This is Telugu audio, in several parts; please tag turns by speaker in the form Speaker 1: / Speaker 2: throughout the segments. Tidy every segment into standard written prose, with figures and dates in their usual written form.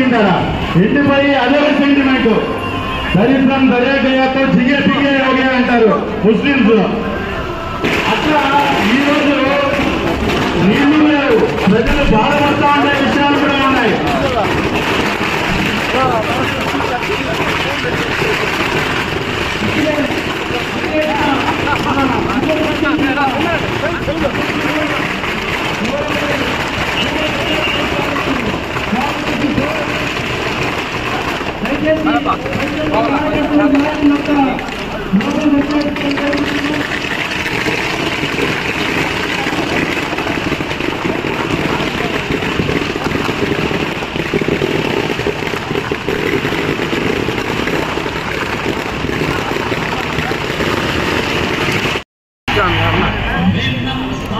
Speaker 1: పడుకుంటారా? ఇంటిపోయి అదే సెంటిమెంట్, దరిద్రం దర్యా గయాతో జిగే దిగే యోగే అంటారు ముస్లింస్. అట్లా ఈరోజు నీళ్లు లేవు, ప్రజలు బాధపడతా ఉండే విషయాలు కూడా ఉన్నాయి.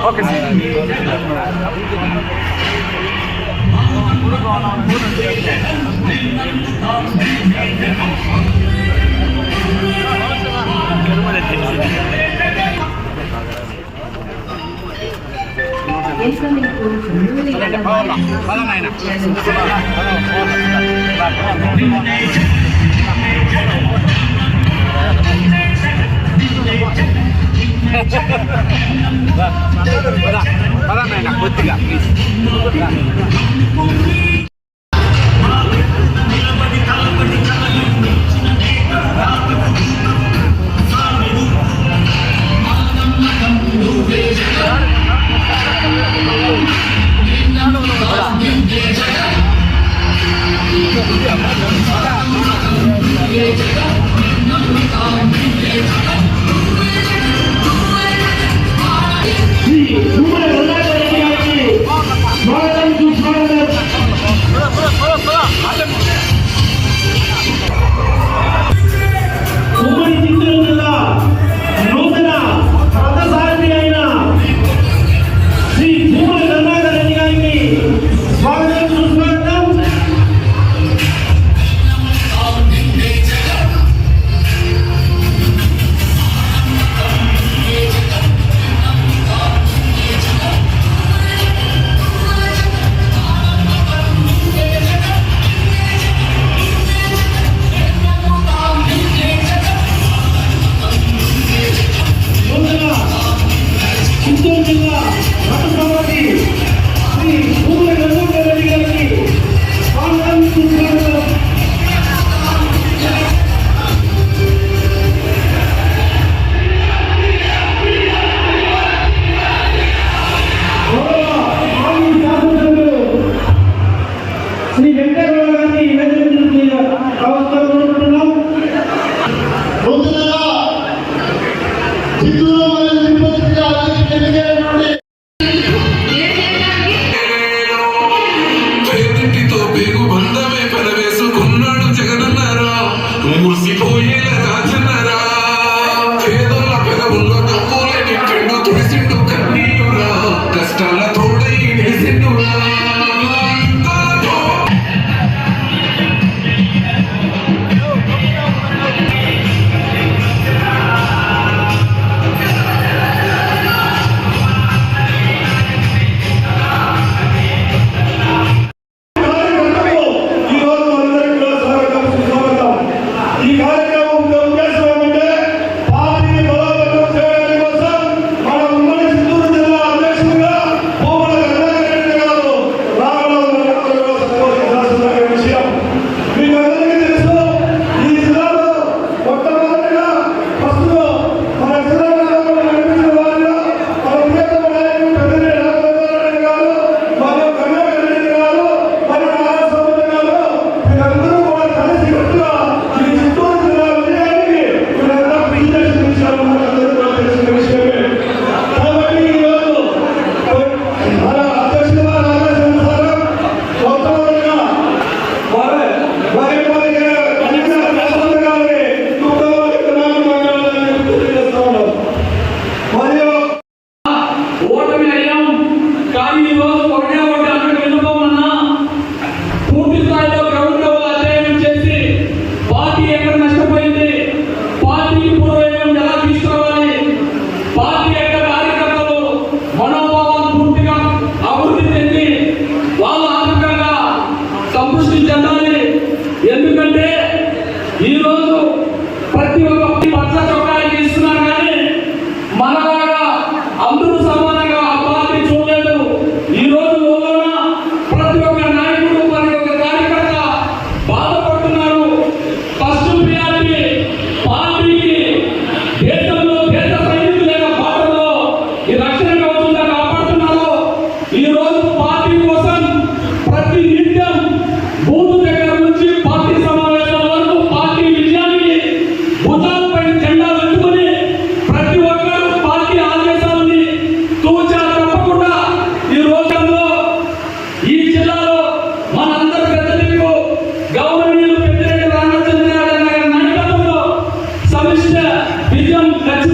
Speaker 2: ఓకే పదనైనా కొద్దిగా ప్లీజ్.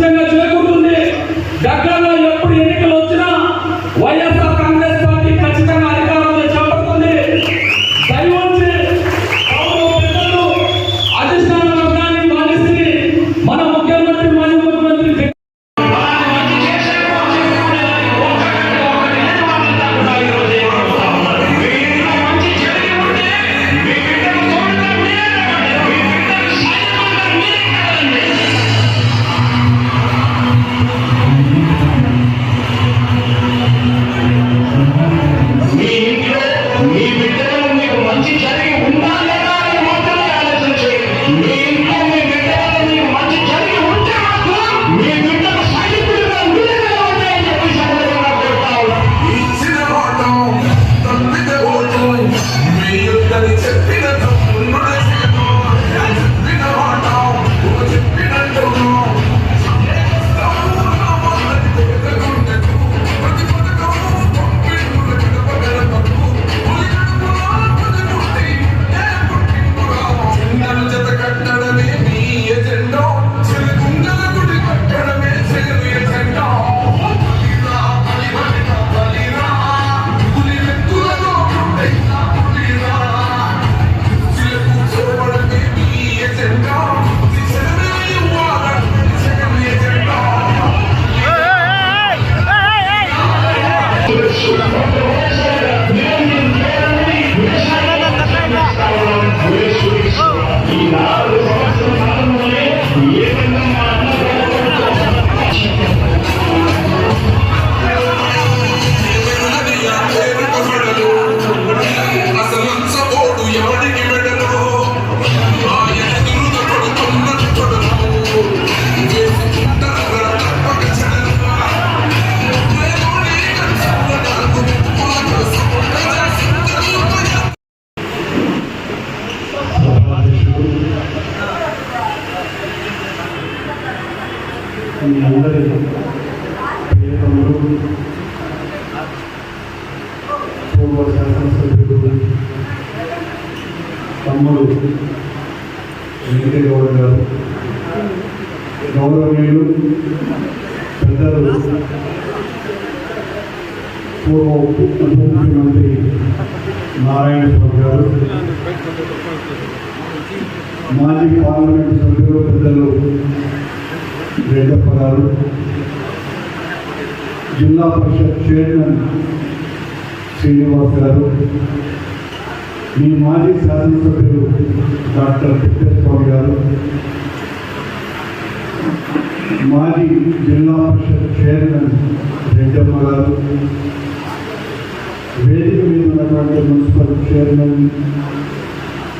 Speaker 3: ఖచ్చితంగా చేకూరుతుంది. దగ్గరలో ఎప్పుడు ఎన్నికలు వచ్చినా వైఎస్ఆర్ కాంగ్రెస్ పార్టీ ఖచ్చితంగా అధికారంలో చేపడుతుంది. దయవుంచి అధిష్టాన వర్గాన్ని పాలిస్తే మన ముఖ్యమంత్రి మాజీ ముఖ్యమంత్రి
Speaker 4: మీ అందరి ప్రియతములు పూర్వ శాసనసభ్యులు తమ్ముడు వెంకటగౌడ గారు, గౌరవనీయులు పెద్దలు పూర్వ ఉప ముఖ్యమంత్రి నారాయణ స్వామి గారు, మాజీ పార్లమెంటు సభ్యులు పెద్దలు రెడ్డప్ప గారు, జిల్లా పరిషత్ చైర్మన్ శ్రీనివాస్ గారు, మీ మాజీ శాసనసభ్యులు డాక్టర్ తిప్పేస్వామి గారు, మాజీ జిల్లా పరిషత్ చైర్మన్ రెడ్డమ్మ గారు, వేదిక మీద ఉన్నటువంటి మున్సిపల్ చైర్మన్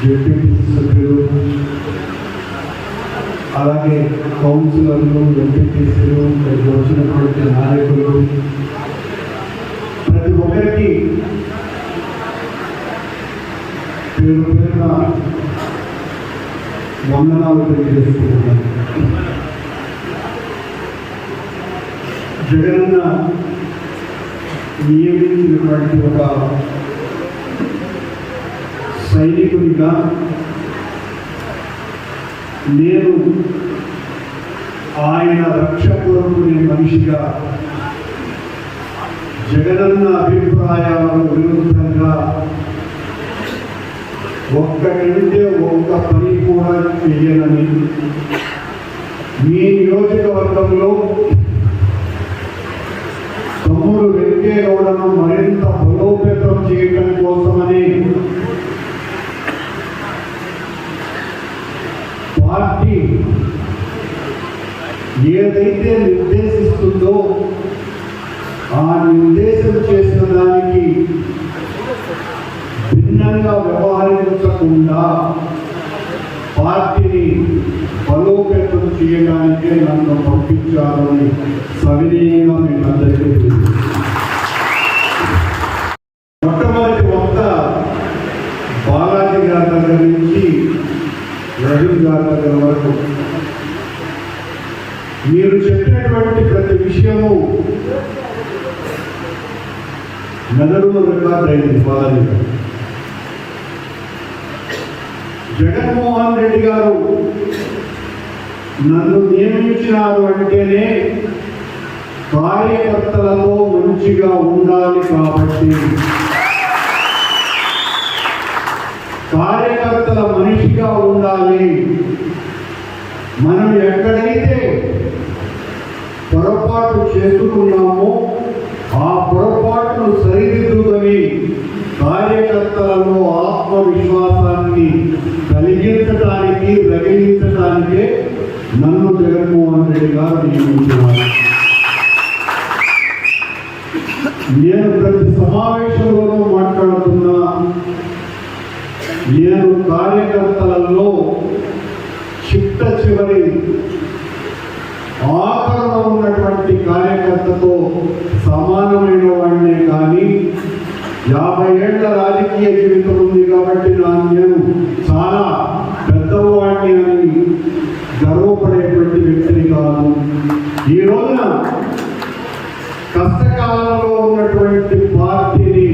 Speaker 4: జెడ్పీటీసీ సభ్యులు, అలాగే కౌన్సిలర్లు, ఎంపీటీసీలు, వచ్చినటువంటి నాయకులు, ప్రతి ఒక్కరికి పేరు పేరున వందనాలు తెలియజేసుకుంటున్నాను. జగనన్న నియమించినటువంటి ఒక సైనికునిగా నేను ఆయన రక్షకుడునే మనిషిగా జగనన్న అభిప్రాయాలకు విరుద్ధంగా ఒక్కటంటే ఒక్క పని కూడా చేయనని మీ నియోజకవర్గంలో తమ్ముడు వెంకయ్యగౌడను మరింత బలోపేతం చేయడం కోసమని పార్టీ ఏదైతే నిర్దేశిస్తుందో ఆ నిర్దేశం చేసిన దానికి భిన్నంగా వ్యవహరించకుండా పార్టీని బలోపేతం చేయడానికే నన్ను పంపించాలని సవినయంగా మేము అందరికీ మొట్టమొదటి వక్త బాలాజీ గారి దగ్గర నుంచి రవి గారి దగ్గర వరకు మీరు చెప్పినటువంటి ప్రతి విషయము మెదడులో రికార్డ్ అయింది. బాలాజీ గారు, జగన్మోహన్ రెడ్డి గారు నన్ను నియమించినారు అంటేనే కార్యకర్తలతో మంచిగా ఉండాలి కాబట్టి, కార్యకర్తల మనిషిగా ఉండాలి. మనం ఎక్కడైతే పొరపాటు చేసుకున్నామో ఆ పొరపాటును సరిదిద్దుకొని కార్యకర్తలలో ఆత్మవిశ్వాసాన్ని కలిగించడానికి, రగిలించడానికే నన్ను జగన్మోహన్ రెడ్డి గారు నియమించినారు. నేను ప్రతి సమావేశంలోనూ మాట్లాడుతున్నా, నేను కార్యకర్తలలో చిట్ట చివరి ఆఖరణ ఉన్నటువంటి కార్యకర్తతో సమానమైన వాడినే కానీ 50 ఏళ్ల రాజకీయ జీవితం ఉంది కాబట్టి నేను చాలా పెద్దవాడిని అని గర్వపడేటువంటి వ్యక్తిని కాదు. ఈ రోజున కష్టకాలంలో ఉన్నటువంటి పార్టీని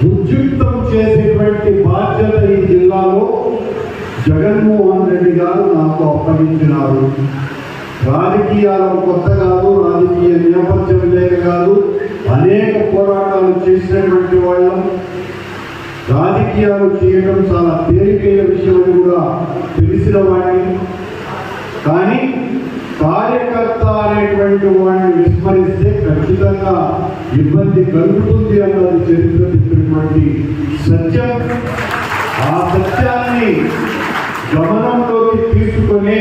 Speaker 4: ఉద్యుక్తం చేసేటువంటి బాధ్యత ఈ జిల్లాలో జగన్మోహన్ రెడ్డి గారు నాకు అప్పగించినారు. రాజకీయాలకు కొత్త కాదు, రాజకీయ నేపథ్యం లేక కాదు, అనేక పోరాటాలు చేసినటువంటి వాళ్ళం. రాజకీయాలు చేయడం చాలా తేలికైన విషయం అని కూడా తెలిసిన వాడిని. కానీ కార్యకర్త అనేటువంటి వాడిని విస్మరిస్తే ఖచ్చితంగా ఇబ్బంది కలుగుతుంది అన్నది చరిత్ర చెప్పినటువంటి సత్యం. ఆ సత్యాన్ని గమనంలోకి తీసుకునే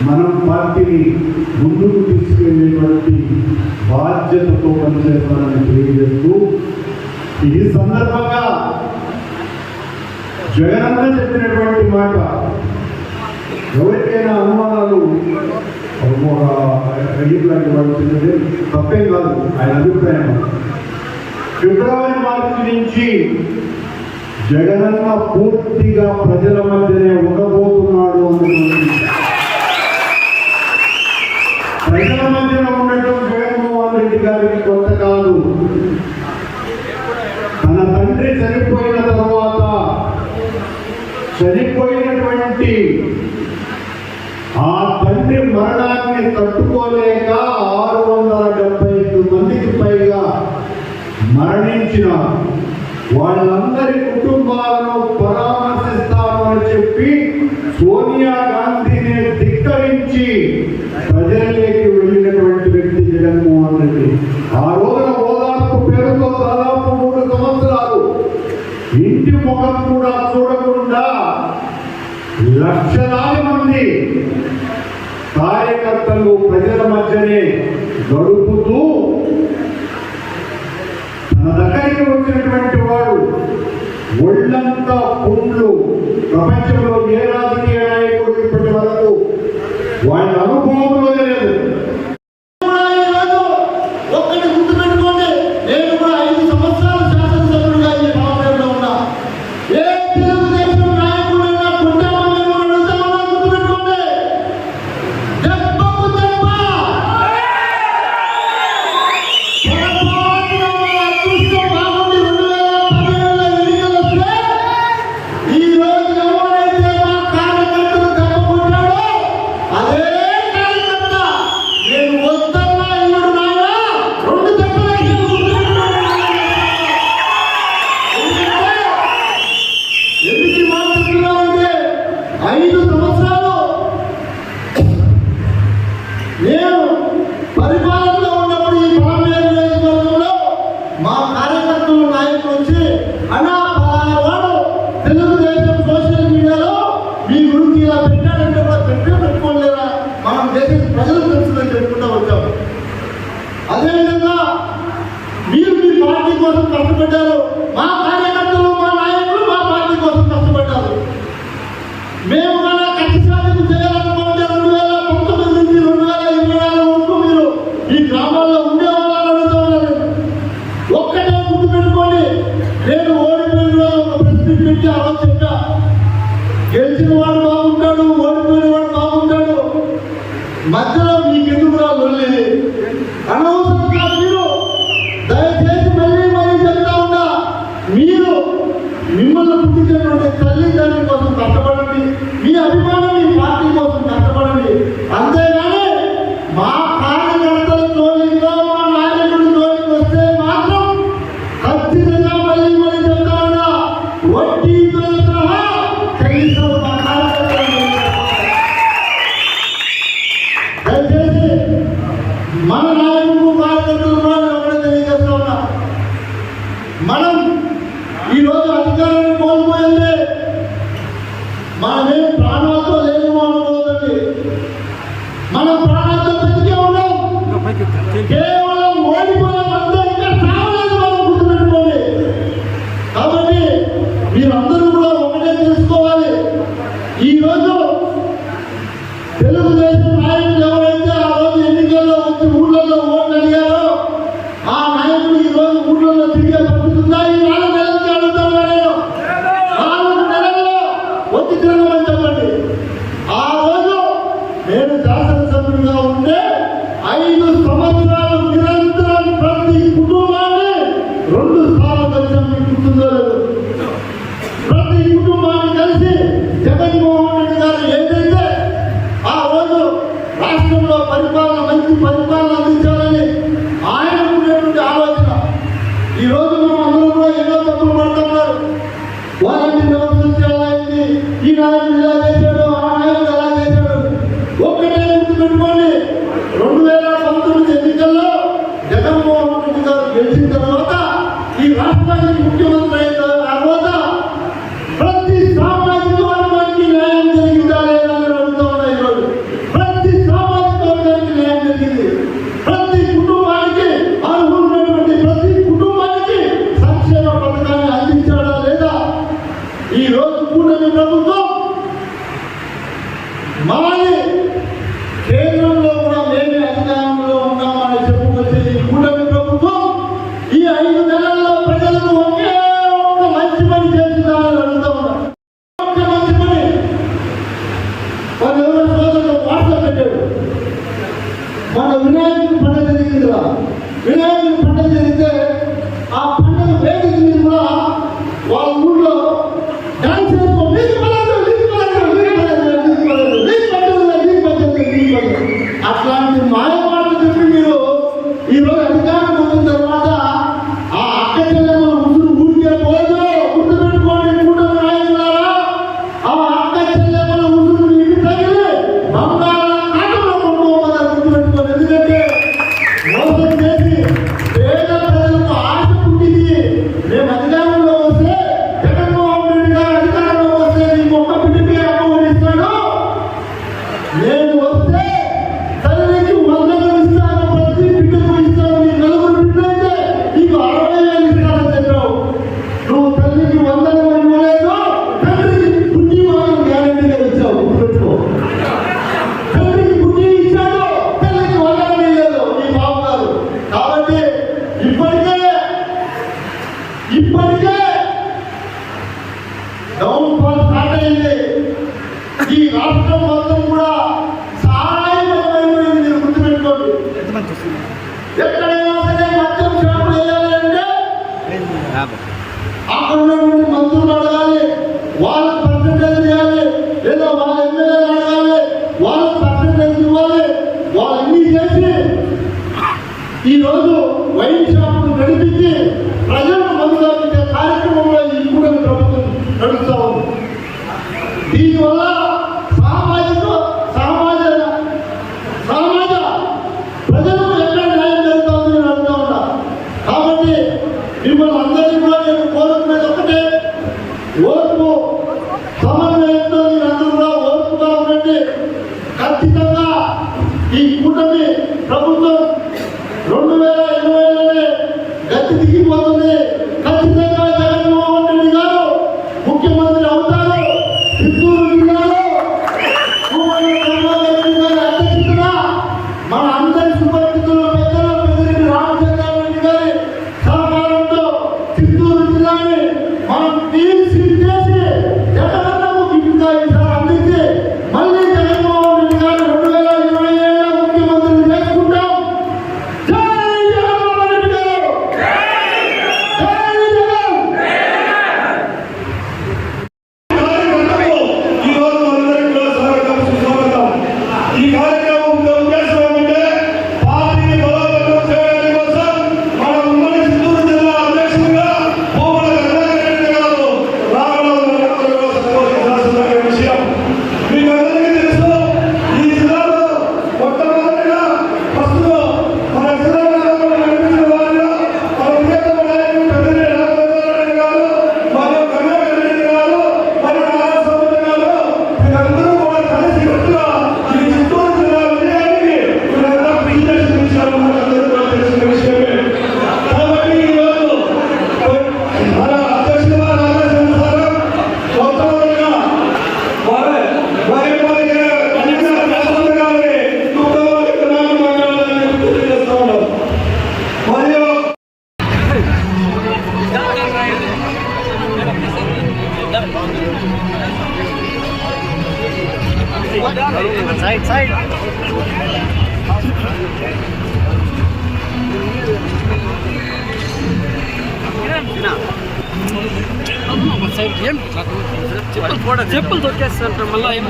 Speaker 4: మనం పార్టీని ముందుకు తీసుకెళ్లేటువంటి బాధ్యతతో పనిచేస్తానని తెలియజేస్తూ, ఈ సందర్భంగా జగనన్న చెప్పినటువంటి మాట ఎవరికైనా అనుమానాలు అయ్యేలాంటి వాళ్ళు చిన్నది తప్పేం కాదు, ఆయన అభిప్రాయం. ఫిబ్రవరి మార్చి నుంచి జగనన్న పూర్తిగా ప్రజల మధ్యనే ఉండబోతున్నాడు అన్నటువంటి ప్రజల మధ్యన ఉండటం జగన్మోహన్ రెడ్డి గారికి కొత్త కాదు. తన తండ్రి చనిపోయిన తర్వాత చనిపోయినటువంటి ఆ తండ్రి మరణాన్ని తట్టుకోలేక 675 మందికి పైగా మరణించినారు. వాళ్ళందరి కుటుంబాలను పరామర్శిస్తాను అని చెప్పి సోనియా గాంధీని ధిక్కరించి ప్రజలలోకి వెళ్ళినటువంటి వ్యక్తి జగన్మోహన్ రెడ్డి. ఆ రోజున ఓదార్పు పేరుతో దాదాపు 3 సంవత్సరాలు ఇంటి ముఖం కూడా చూడకుండా లక్షలాది మంది కార్యకర్తలు ప్రజల మధ్యనే గడుపుతూ తన దగ్గరికి వచ్చినటువంటి వాడు ఒళ్ళంతా పుండ్లు. ప్రపంచంలో ఏ రాజకీయ నాయకుడు ఇప్పటి వరకు వాళ్ళ అనుభవంలో లేదు.
Speaker 5: ఒక్కటి గుర్తుపెట్టుకోండి, నేను కూడా 5 సంవత్సరాలు శాసనసభ్యుడిగా ఈ పార్టీలో ఉన్నా. ఏ తెలుగుదేశం నాయకుడైనా కుటుంబాన్ని అడుగుతా ఉన్నా, గుర్తుపెట్టుకోండి, దెబ్బకు దెబ్బ. అదృష్టం బాగుండి 2017లో ఎన్నికలు వస్తే ఈ రోజు ఎవరైతే మా కార్యకర్తలు దెబ్బ కొట్టాడో అదే కార్యకర్త నేను వద్దన్నా ఇల్లుడు నాయనా 2 దెబ్బలకి ఎందుకు మాట్లాడుతున్నామంటే 5 సంవత్సరాలు నేను పరిపాలనలో ఉన్నప్పుడు ఈ పార్లమెంట్ నియోజకవర్గంలో మా కార్యకర్తలు నాయకులు వచ్చి అన్నా పలానా వాడు తెలుగుదేశం సోషల్ మీడియాలో మీ గురించి ఇలా పెట్టాడంటే కూడా పెట్టుకోలేరా, మనం చేసేది ప్రజలకు తెలుస్తుందని చెప్పుకుంటూ వచ్చాము. అదేవిధంగా మీరు మీ పార్టీ కోసం కష్టపడ్డారు, మా కార్యకర్తలు మా నాయకులు మా పార్టీ కోసం కష్టపడ్డారు. మేము కూడా కష్ట సాధన చేయాలనుకుంటే 2019 నుంచి 2024 వరకు మీరు ఈ గ్రామాల్లో ఉండేవాళ్ళని అడుగుతా ఉన్నారు. ఒక్కటే గుర్తుపెట్టుకోండి, నేను ఓడిపోయిన రోజు ఒక ప్రెస్ మీట్ పెట్టి ఆ రోజు చెప్పా, గెలిచిన వాడు బాగుంటాడు, ఓడిపోయిన వాడు బాగుంటాడు, మధ్యలో మీకెందుకు రాలేదు అనవసరంగా మీరు దయచేసి మళ్ళీ చెప్తా ఉన్నా తెలుగుదేశం నాయకులు ఎవరైతే ఆ రోజు ఎన్నికల్లో వచ్చి ఊళ్ళల్లో ఓట్లు అడిగారో ఆ నాయకులు ఈ రోజు ఊళ్ళల్లో తిరిగే పరిస్థితుందా? ఈ 4 నెలలకి అడుగుతాను నేను. 4 నెలల్లో వచ్చి తిరగమని చెప్పండి. ఆ రోజు నేను శాసనసభ్యుడిగా ఉంటే 5 సంవత్సరాలు నిరంతరం ప్రతి కుటుంబాన్ని 2 సార్లు కలిసి మీకు గుర్తుందో లేదు. ప్రతి కుటుంబాన్ని కలిసి జగన్మోహన్ రెడ్డి గారు ఏదైతే ఆ రోజు రాష్ట్రంలో పరిపాలన మంచి పరిపాలన అందించాలని ఆయన ఉండేటువంటి ఆలోచన. ఈ రోజు మనం అందరూ కూడా ఎన్నో తప్పులు పడుతున్నారు. వాళ్ళని వ్యవస్థ అలా అయింది, ఈ నాయకుడు ఇలా చేశాడు, ఆ నాయకుడు అలా చేశాడు. ఒక్కటే గుర్తుపెట్టుకోండి, 2019 ఎన్నికల్లో జగన్మోహన్ రెడ్డి గారు గెలిచిన తర్వాత ఈ రాష్ట్రానికి ముఖ్యమంత్రి అయిన తర్వాత ప్రతి సామాజిక వర్గానికి న్యాయం జరిగిందా లేదా అని అడుగుతూ ఉన్నాయి. ఈరోజు ప్రతి సామాజిక వర్గానికి న్యాయం జరిగింది. ప్రతి కుటుంబానికి అర్హులైనటువంటి ప్రతి కుటుంబానికి సంక్షేమ పథకాన్ని అందించాడా లేదా? ఈ రోజు కూటమి ప్రభుత్వం మాది కేంద్రంలో కూడా మేమే అధికారంలో ఉన్నామని చెప్పుకొచ్చే ఈ కూటమి ప్రభుత్వం ఈ 5 నెలల్లో ప్రజలకు ఒకే ఒక్క మంచి పని చేసిందని అడుగుతా ఉన్నారు. ఒక్క మంచి పని. మన ఎవరో సోదరుడు వాట్సాప్ పెట్టాడు, మన వినాయకుడి పండుగ జరిగింది కదా, వినాయకుడి పండుగ జరిగితే ఆ పండుగ వేదిక మీద కూడా వాళ్ళ ఊళ్ళో డాన్స్ చేసుకో, అట్లాంటి మాయ మాటలు చెప్పి మీరు ఈరోజు అధికారం పొందిన తర్వాత ఆ అక్క చెల్లెమ్మల ముసురు ఊరికే పోదు. గుర్తుపెట్టుకోండి కూటమి నాయకులారా, ఆ అక్క చెల్లెమ్మల ముసురు మీకు తగిలి బంగాళాఖాతంలో కొనుక్కోమన్నారు. గుర్తుపెట్టుకోండి. ఎందుకంటే మోసం చేసి పేద ప్రజలకు ఆశ పుట్టింది. మేము అధికారంలో వస్తే జగన్మోహన్ రెడ్డి గారు అధికారంలో వస్తే నీకు ఒక్క బిడ్డకి అమ్మఒడి ఇస్తాడు, నేను వస్తే తల్లికి 100 ఇస్తాను, ప్రతి బిడ్డకు ఇస్తాను, నీ 4 బిడ్డలైతే నీకు 60,000 ఇస్తానని చెప్పావు. నువ్వు తల్లికి 100 ఇవ్వలేదు, తండ్రికి బుద్ధి మాత్రం గ్యారెంటీగా ఇచ్చావు. గుర్తుపెట్టుకో. తండ్రికి బుద్ధి ఇచ్చాడు, తల్లికి 100 ఇవ్వలేదు నీ బాబు గారు. కాబట్టి ఇప్పటికే డౌన్ ఫాల్ స్టార్ట్ అయింది. ఈ రాష్ట్రం మొత్తం కూడా సారాయిపోయింది. మీరు గుర్తుపెట్టుకోండి. ఎక్కడైనా సరే మద్యం షాపులు వేయాలి అంటే అక్కడ ఉన్నటువంటి మంత్రులు అడగాలి, వాళ్ళ పర్సెంటేజ్ ఇవ్వాలి, లేదా వాళ్ళ ఎమ్మెల్యేలు అడగాలి, వాళ్ళ పర్సెంటేజ్ ఇవ్వాలి. వాళ్ళన్నీ చేసి ఈరోజు వైన్ షాపులు నడిపించి ప్రజలను మందులాపించే కార్యక్రమంలో ఈ కూటమి ప్రభుత్వం నడుస్తూ ఉంది. దీనివల్ల సమాజ ప్రజలకు ఎక్కడ న్యాయం జరుగుతుందని నేను అడుగుతా ఉన్నా. కాబట్టి మిమ్మల్ని అందరినీ కూడా నేను కోరుకునేది ఒకటే, ఓర్పు సమన్వయంతో మీరందరూ కూడా ఓర్పుగా ఉండండి. ఖచ్చితంగా ఈ కూటమి ప్రభుత్వం 2020లోనే గతి దిగిపోతుంది. ఖచ్చితంగా జగన్మోహన్ రెడ్డి గారు ముఖ్యమంత్రి అవుతారు. చిత్తూరు జిల్లాలో మన అందరి సుపరిచితులు పెద్దలు పెద్దిరెడ్డి రామచంద్రారెడ్డి గారి సహకారంతో చిత్తూరు జిల్లాని మనం తీర్చిదిద్ది చేసి జగనన్నకు గిఫ్ట్గా ఈసారి అందించి మళ్ళీ జగన్మోహన్ రెడ్డి గారు 2027 ముఖ్యమంత్రిని చేసుకుంటాం. జై జగన్మోహన్ రెడ్డి గారు.
Speaker 2: చెప్పులు తొక్కేస్తారు మళ్ళీ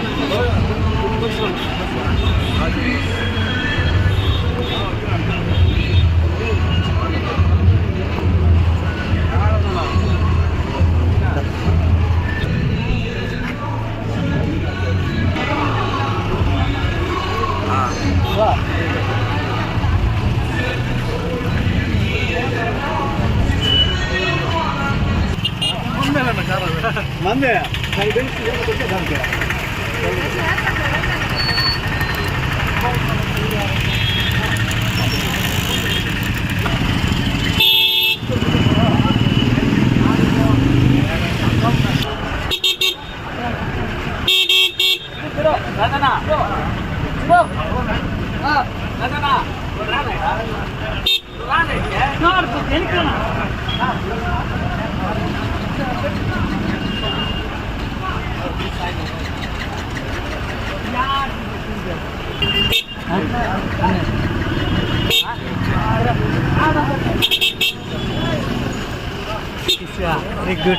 Speaker 2: మందే వెరీ గుడ్